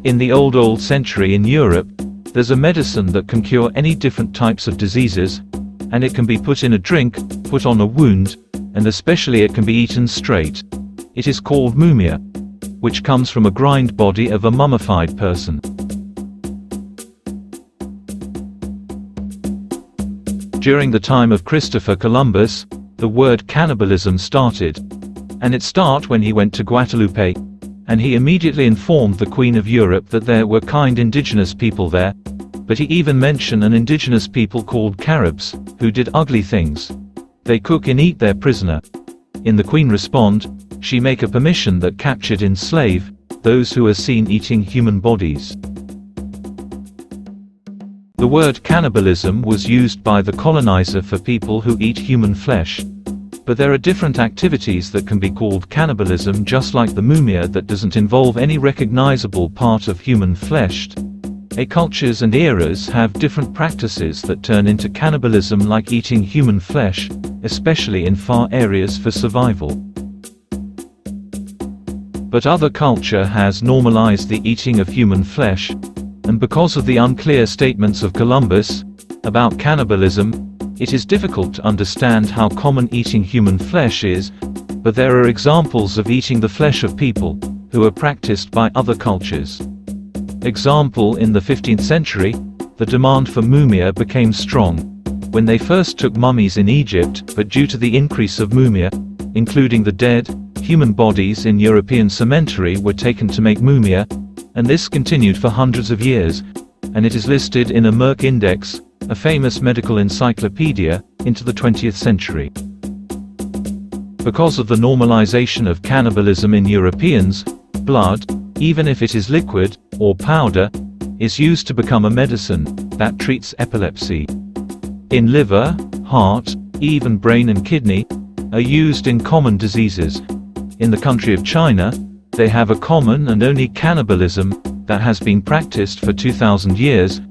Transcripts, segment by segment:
In the old century in Europe, there's a medicine that can cure any different types of diseases, and it can be put in a drink, put on a wound, and especially it can be eaten straight. It is called mumia, which comes from a grind body of a mummified person. During the time of Christopher Columbus, the word cannibalism started, and it started when he went to Guadeloupe, and he immediately informed the Queen of Europe that there were kind indigenous people there, but he even mentioned an indigenous people called Caribs, who did ugly things. They cook and eat their prisoner. In the Queen respond, she make a permission that captured and slave those who are seen eating human bodies. The word cannibalism was used by the colonizer for people who eat human flesh. But there are different activities that can be called cannibalism, just like the mumia that doesn't involve any recognizable part of human flesh. Cultures and eras have different practices that turn into cannibalism, like eating human flesh, especially in far areas for survival. But other culture has normalized the eating of human flesh, and because of the unclear statements of Columbus about cannibalism, it is difficult to understand how common eating human flesh is, but there are examples of eating the flesh of people who are practiced by other cultures. Example: in the 15th century, the demand for mumia became strong when they first took mummies in Egypt, but due to the increase of mumia, including the dead, human bodies in European cemetery were taken to make mumia, and this continued for hundreds of years, and it is listed in a Merck Index, a famous medical encyclopedia, into the 20th century. Because of the normalization of cannibalism in Europeans, blood, even if it is liquid or powder, is used to become a medicine that treats epilepsy. In liver, heart, even brain and kidney are used in common diseases. In the country of China, they have a common and only cannibalism that has been practiced for 2000 years.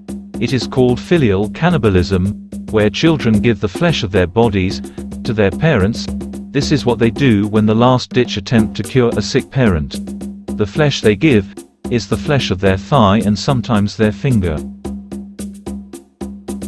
It is called filial cannibalism, where children give the flesh of their bodies to their parents. This is what they do when the last-ditch attempt to cure a sick parent. The flesh they give is the flesh of their thigh and sometimes their finger.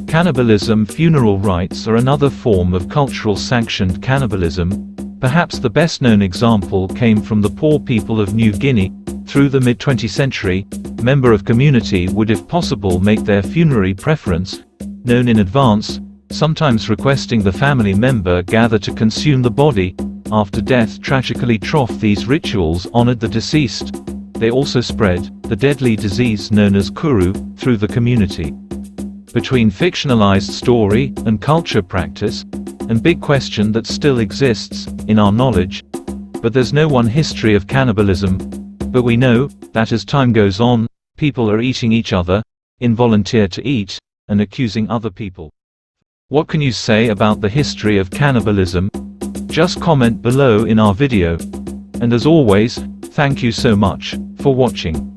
Cannibalism. Funeral rites are another form of cultural sanctioned cannibalism. Perhaps the best-known example came from the poor people of New Guinea. Through the mid-20th century, member of community would if possible make their funerary preference known in advance, sometimes requesting the family member gather to consume the body after death. Tragically, these rituals honored the deceased. They also spread the deadly disease known as kuru through the community. Between fictionalized story and culture practice, and big question that still exists in our knowledge, but there's no one history of cannibalism. But we know that as time goes on, people are eating each other, involunteer to eat, and accusing other people. What can you say about the history of cannibalism? Just comment below in our video. And as always, thank you so much for watching.